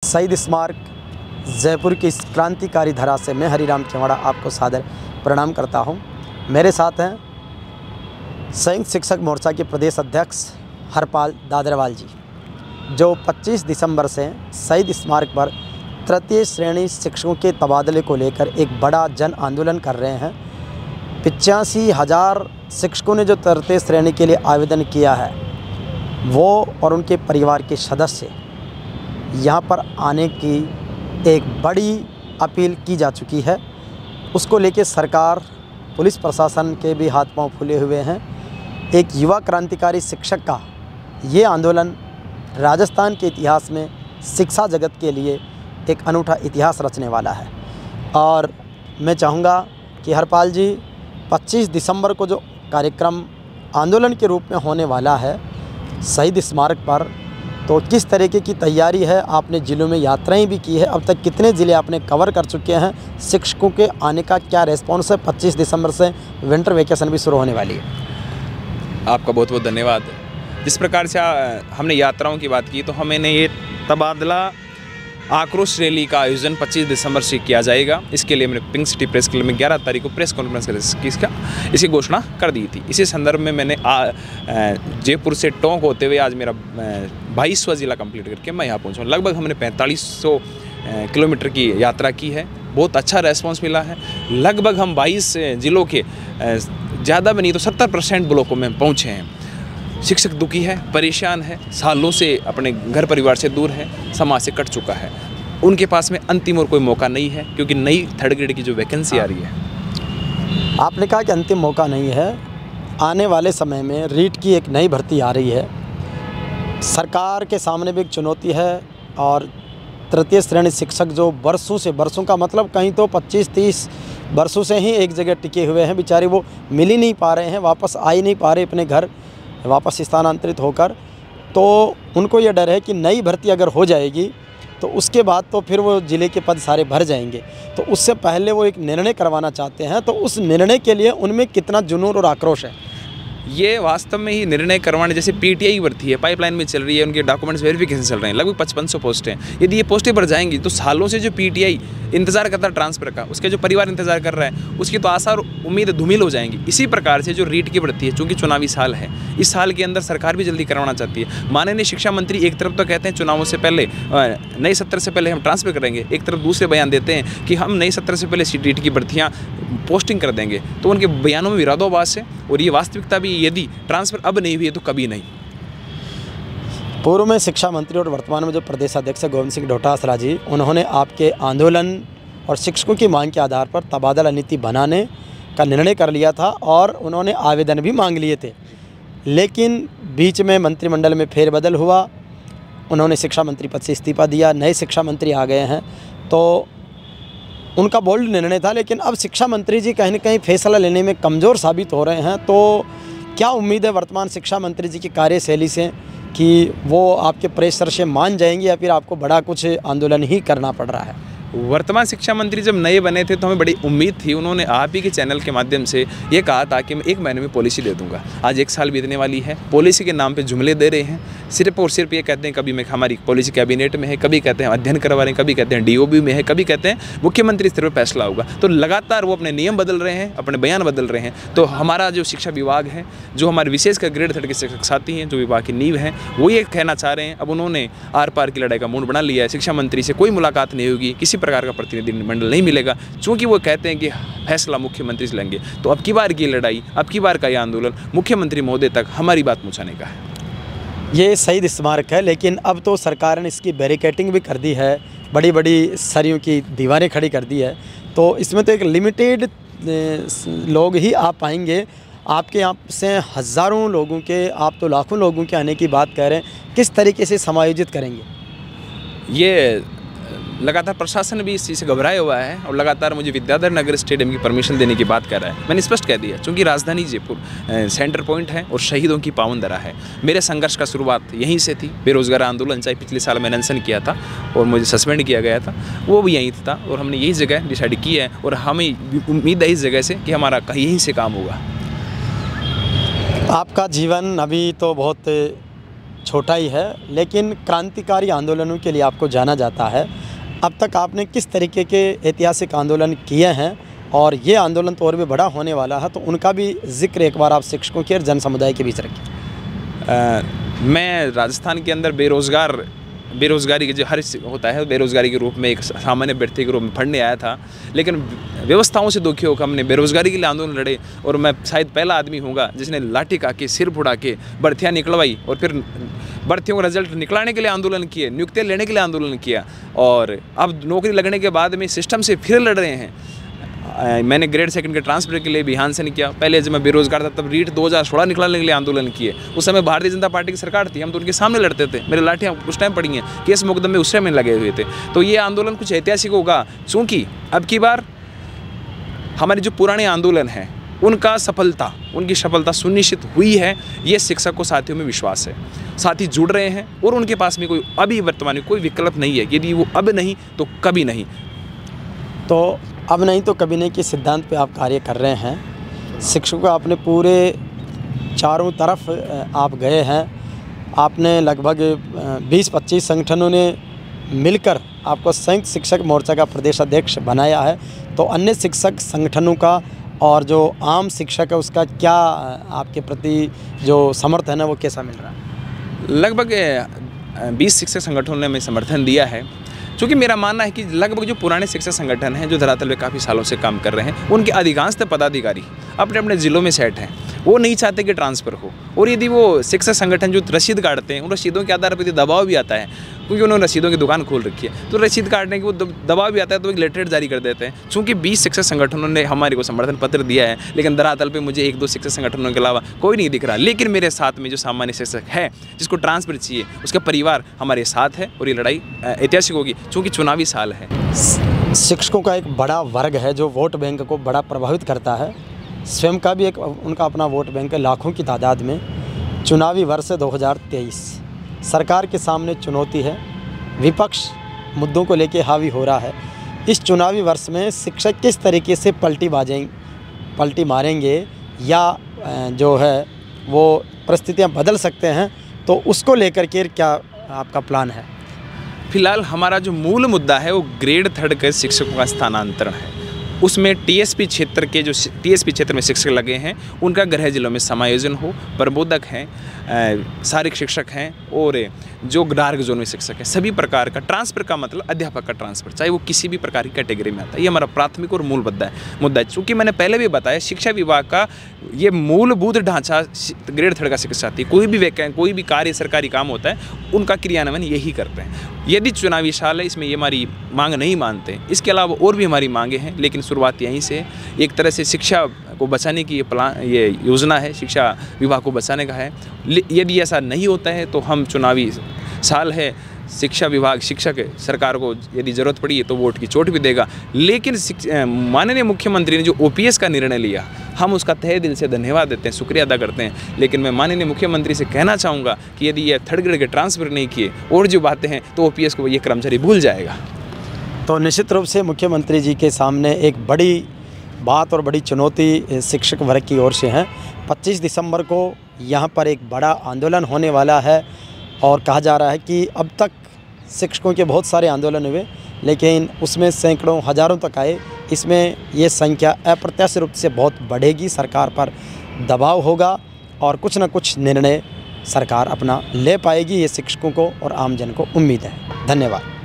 शहीद स्मारक जयपुर की इस क्रांतिकारी धरा से मैं हरिराम चौहान आपको सादर प्रणाम करता हूं। मेरे साथ हैं संयुक्त शिक्षक मोर्चा के प्रदेश अध्यक्ष हरपाल दादरवाल जी, जो 25 दिसंबर से शहीद स्मारक पर तृतीय श्रेणी शिक्षकों के तबादले को लेकर एक बड़ा जन आंदोलन कर रहे हैं। 85,000 शिक्षकों ने जो तृतीय श्रेणी के लिए आवेदन किया है, वो और उनके परिवार के सदस्य यहाँ पर आने की एक बड़ी अपील की जा चुकी है। उसको लेके सरकार, पुलिस प्रशासन के भी हाथ पांव फूले हुए हैं। एक युवा क्रांतिकारी शिक्षक का ये आंदोलन राजस्थान के इतिहास में शिक्षा जगत के लिए एक अनूठा इतिहास रचने वाला है। और मैं चाहूँगा कि हरपाल जी, 25 दिसंबर को जो कार्यक्रम आंदोलन के रूप में होने वाला है शहीद स्मारक पर, तो किस तरीके की तैयारी है? आपने ज़िलों में यात्राएं भी की है, अब तक कितने ज़िले आपने कवर कर चुके हैं? शिक्षकों के आने का क्या रेस्पॉन्स है? 25 दिसंबर से विंटर वेकेशन भी शुरू होने वाली है। आपका बहुत बहुत धन्यवाद। जिस प्रकार से हमने यात्राओं की बात की, तो हमने ये तबादला आक्रोश रैली का आयोजन 25 दिसंबर से किया जाएगा। इसके लिए मैंने पिंक सिटी प्रेस क्लब में 11 तारीख को प्रेस कॉन्फ्रेंस कर इसकी घोषणा कर दी थी। इसी संदर्भ में मैंने जयपुर से टोंक होते हुए आज मेरा 22वां ज़िला कंप्लीट करके मैं यहाँ पहुँचा। लगभग हमने 4500 किलोमीटर की यात्रा की है। बहुत अच्छा रेस्पॉन्स मिला है। लगभग हम 22 ज़िलों के ज़्यादा भी नहीं तो 70% ब्लॉकों में पहुँचे हैं। शिक्षक दुखी है, परेशान है, सालों से अपने घर परिवार से दूर है, समाज से कट चुका है। उनके पास में अंतिम और कोई मौका नहीं है, क्योंकि नई थर्ड ग्रेड की जो वैकेंसी आ रही है। आपने कहा कि अंतिम मौका नहीं है। आने वाले समय में रीट की एक नई भर्ती आ रही है। सरकार के सामने भी एक चुनौती है। और तृतीय श्रेणी शिक्षक जो बरसों का मतलब कहीं तो 25-30 वर्षों से ही एक जगह टिके हुए हैं, बेचारे वो मिल ही नहीं पा रहे हैं, वापस आ ही नहीं पा रहे अपने घर वापस स्थानांतरित होकर। तो उनको ये डर है कि नई भर्ती अगर हो जाएगी तो उसके बाद तो फिर वो ज़िले के पद सारे भर जाएंगे। तो उससे पहले वो एक निर्णय करवाना चाहते हैं। तो उस निर्णय के लिए उनमें कितना जुनून और आक्रोश है? ये वास्तव में ही निर्णय करवाने, जैसे पीटीआई भर्ती है, पाइपलाइन में चल रही है, उनके डॉक्यूमेंट्स वेरिफिकेशन चल रहे हैं। लगभग 5500 पोस्ट हैं। यदि ये पोस्टें भर जाएंगी तो सालों से जो पीटीआई इंतजार करता है ट्रांसफ़र का, उसके जो परिवार इंतजार कर रहा है, उसकी तो आशा और उम्मीद धूमिल हो जाएंगी। इसी प्रकार से जो रीट की भर्ती है, चूँकि चुनावी साल है, इस साल के अंदर सरकार भी जल्दी करवाना चाहती है। माननीय शिक्षा मंत्री एक तरफ तो कहते हैं चुनावों से पहले, नए सत्र से पहले हम ट्रांसफ़र करेंगे, एक तरफ दूसरे बयान देते हैं कि हम नए सत्र से पहले रीट की भर्तियाँ पोस्टिंग कर देंगे। तो उनके बयानों में विरोधाभास है और ये वास्तविकता भी, यदि ट्रांसफ़र अब नहीं हुई है तो कभी नहीं। पूर्व में शिक्षा मंत्री और वर्तमान में जो प्रदेश अध्यक्ष है गोविंद सिंह डोटासरा जी, उन्होंने आपके आंदोलन और शिक्षकों की मांग के आधार पर तबादला नीति बनाने का निर्णय कर लिया था और उन्होंने आवेदन भी मांग लिए थे। लेकिन बीच में मंत्रिमंडल में फेरबदल हुआ, उन्होंने शिक्षा मंत्री पद से इस्तीफा दिया, नए शिक्षा मंत्री आ गए हैं। तो उनका बोल्ड निर्णय था, लेकिन अब शिक्षा मंत्री जी कहीं न कहीं फैसला लेने में कमज़ोर साबित हो रहे हैं। तो क्या उम्मीद है वर्तमान शिक्षा मंत्री जी की कार्यशैली से कि वो आपके प्रेशर से मान जाएंगे या फिर आपको बड़ा कुछ आंदोलन ही करना पड़ रहा है? वर्तमान शिक्षा मंत्री जब नए बने थे तो हमें बड़ी उम्मीद थी। उन्होंने आप ही के चैनल के माध्यम से ये कहा था कि मैं 1 महीने में पॉलिसी दे दूंगा। आज 1 साल बीतने वाली है, पॉलिसी के नाम पे जुमले दे रहे हैं। सिर्फ और सिर्फ ये कहते हैं कभी मैं हमारी पॉलिसी कैबिनेट में है, कभी कहते हैं अध्ययन करवा रहे हैं, कभी कहते हैं डीओबी में है, कभी कहते हैं मुख्यमंत्री स्तर पर फैसला होगा। तो लगातार वो अपने नियम बदल रहे हैं, अपने बयान बदल रहे हैं। तो हमारा जो शिक्षा विभाग है, जो हमारे विशेषकर ग्रेड 3 के शिक्षक साथी हैं, जो विभाग की नींव हैं, वो ये कहना चाह रहे हैं। अब उन्होंने आर पार की लड़ाई का मूड बना लिया है। शिक्षा मंत्री से कोई मुलाकात नहीं होगी, किसी प्रकार का प्रतिनिधिमंडल नहीं मिलेगा, चूँकि वो कहते हैं कि फैसला मुख्यमंत्री से लेंगे। तो अब की बार की लड़ाई, अब की बार का ये आंदोलन मुख्यमंत्री महोदय तक हमारी बात पहुँचाने का है। ये शहीद स्मारक है, लेकिन अब तो सरकार ने इसकी बैरिकेटिंग भी कर दी है, बड़ी बड़ी सरियों की दीवारें खड़ी कर दी है। तो इसमें तो एक लिमिटेड लोग ही आ पाएंगे। आपके यहाँ से हज़ारों लोगों के, आप तो लाखों लोगों के आने की बात कह रहे हैं। किस तरीके से समायोजित करेंगे? ये लगातार प्रशासन भी इस चीज़ से घबराया हुआ है और लगातार मुझे विद्याधर नगर स्टेडियम की परमिशन देने की बात कर रहा है। मैंने स्पष्ट कह दिया, चूँकि राजधानी जयपुर सेंटर पॉइंट है और शहीदों की पावन धरा है। मेरे संघर्ष का शुरुआत यहीं से थी। बेरोजगार आंदोलन, चाहे पिछले साल मैंने अनशन किया था और मुझे सस्पेंड किया गया था, वो भी यहीं था और हमने यही जगह डिसाइड की है और हमें उम्मीद है इस जगह से कि हमारा यहीं से काम होगा। आपका जीवन अभी तो बहुत छोटा ही है, लेकिन क्रांतिकारी आंदोलनों के लिए आपको जाना जाता है। अब तक आपने किस तरीके के ऐतिहासिक आंदोलन किए हैं और ये आंदोलन तो और भी बड़ा होने वाला है, तो उनका भी जिक्र एक बार आप शिक्षकों के और जन समुदाय के बीच रखिए। मैं राजस्थान के अंदर बेरोज़गारी के जो हर होता है बेरोज़गारी के रूप में एक सामान्य व्यक्ति के रूप में पढ़ने आया था, लेकिन व्यवस्थाओं से दुखी होकर हमने बेरोज़गारी के लिए आंदोलन लड़े और मैं शायद पहला आदमी होऊंगा जिसने लाठी खा के सिर फुड़ा के भर्तियाँ निकलवाई और फिर भर्तियों का रिजल्ट निकलाने के लिए आंदोलन किए, नियुक्तियाँ लेने के लिए आंदोलन किया और अब नौकरी लगने के बाद में सिस्टम से फिर लड़ रहे हैं। मैंने ग्रेड 2 के ट्रांसफर के लिए बिहान से नहीं किया। पहले जब मैं बेरोजगार था तब रीट 2016 निकालने के लिए आंदोलन किए। उस समय भारतीय जनता पार्टी की सरकार थी, हम तो उनके सामने लड़ते थे। मेरे लाठियाँ उस टाइम पड़ी हैं, केस मुकदमे उस समय लगे हुए थे। तो ये आंदोलन कुछ ऐतिहासिक होगा, चूँकि अब की बार हमारे जो पुराने आंदोलन हैं उनकी सफलता सुनिश्चित हुई है। ये शिक्षक को साथियों में विश्वास है, साथी जुड़ रहे हैं और उनके पास में कोई अभी वर्तमान में कोई विकल्प नहीं है। यदि वो अब नहीं तो कभी नहीं, तो अब नहीं तो कभी नहीं के सिद्धांत पे आप कार्य कर रहे हैं। शिक्षकों आपने पूरे चारों तरफ आप गए हैं, आपने लगभग 20-25 संगठनों ने मिलकर आपको संयुक्त शिक्षक मोर्चा का प्रदेश अध्यक्ष बनाया है। तो अन्य शिक्षक संगठनों का और जो आम शिक्षक है उसका क्या आपके प्रति जो समर्थन है वो कैसा मिल रहा है? लगभग 20 शिक्षक संगठनों ने हमें समर्थन दिया है, क्योंकि मेरा मानना है कि लगभग जो पुराने शिक्षक संगठन हैं जो धरातल पे काफ़ी सालों से काम कर रहे हैं, उनके अधिकांशतः पदाधिकारी अपने अपने ज़िलों में सेट हैं। वो नहीं चाहते कि ट्रांसफ़र हो, और यदि वो शिक्षक संगठन जो रसीद काटते हैं उन रसीदों के आधार पर दबाव भी आता है, क्योंकि उन्होंने रसीदों की दुकान खोल रखी है, तो रसीद काटने के वो दबाव भी आता है, तो एक लेटर जारी कर देते हैं। चूँकि 20 शिक्षक संगठनों ने हमारे को समर्थन पत्र दिया है, लेकिन धरातल पे मुझे 1-2 शिक्षक संगठनों के अलावा कोई नहीं दिख रहा। लेकिन मेरे साथ में जो सामान्य शिक्षक है जिसको ट्रांसफ़र चाहिए, उसका परिवार हमारे साथ है और ये लड़ाई ऐतिहासिक होगी, चूँकि चुनावी साल है। शिक्षकों का एक बड़ा वर्ग है जो वोट बैंक को बड़ा प्रभावित करता है। स्वयं का भी एक उनका अपना वोट बैंक है लाखों की तादाद में। चुनावी वर्ष 2023 सरकार के सामने चुनौती है, विपक्ष मुद्दों को लेकर हावी हो रहा है। इस चुनावी वर्ष में शिक्षक किस तरीके से पलटी मारेंगे या जो है वो परिस्थितियां बदल सकते हैं, तो उसको लेकर के क्या आपका प्लान है? फिलहाल हमारा जो मूल मुद्दा है वो ग्रेड 3 के शिक्षकों का स्थानांतरण है। उसमें टीएसपी क्षेत्र में शिक्षक लगे हैं, उनका गृह जिलों में समायोजन हो। प्रबोधक हैं, शारीरिक शिक्षक हैं और जो डार्क जोन में शिक्षक हैं, सभी प्रकार का ट्रांसफ़र का मतलब अध्यापक का ट्रांसफ़र, चाहे वो किसी भी प्रकार की कैटेगरी में आता है। ये हमारा प्राथमिक और मूल मुद्दा है। चूँकि मैंने पहले भी बताया, शिक्षा विभाग का ये मूलभूत ढांचा ग्रेड 3 का शिक्षक साथी, कोई भी कार्य सरकारी काम होता है उनका क्रियान्वयन यही करते हैं। यदि चुनावी साल है, इसमें ये हमारी मांग नहीं मानते। इसके अलावा और भी हमारी मांगे हैं, लेकिन शुरुआत यहीं से। एक तरह से शिक्षा को बचाने की ये योजना है, शिक्षा विभाग को बचाने का है। यदि ऐसा नहीं होता है तो हम चुनावी साल है, शिक्षा विभाग शिक्षक सरकार को यदि ज़रूरत पड़ी है तो वोट की चोट भी देगा। लेकिन माननीय मुख्यमंत्री ने जो OPS का निर्णय लिया, हम उसका तहे दिल से धन्यवाद देते हैं, शुक्रिया अदा करते हैं। लेकिन मैं माननीय मुख्यमंत्री से कहना चाहूँगा कि यदि ये 3rd ग्रेड के ट्रांसफ़र नहीं किए और जो बातें हैं तो OPS को ये कर्मचारी भूल जाएगा। तो निश्चित रूप से मुख्यमंत्री जी के सामने एक बड़ी बात और बड़ी चुनौती शिक्षक वर्ग की ओर से है। 25 दिसंबर को यहाँ पर एक बड़ा आंदोलन होने वाला है और कहा जा रहा है कि अब तक शिक्षकों के बहुत सारे आंदोलन हुए, लेकिन उसमें सैकड़ों हज़ारों तक आए। इसमें ये संख्या अप्रत्याशित रूप से बहुत बढ़ेगी, सरकार पर दबाव होगा और कुछ न कुछ निर्णय सरकार अपना ले पाएगी। ये शिक्षकों को और आम जन को उम्मीद है। धन्यवाद।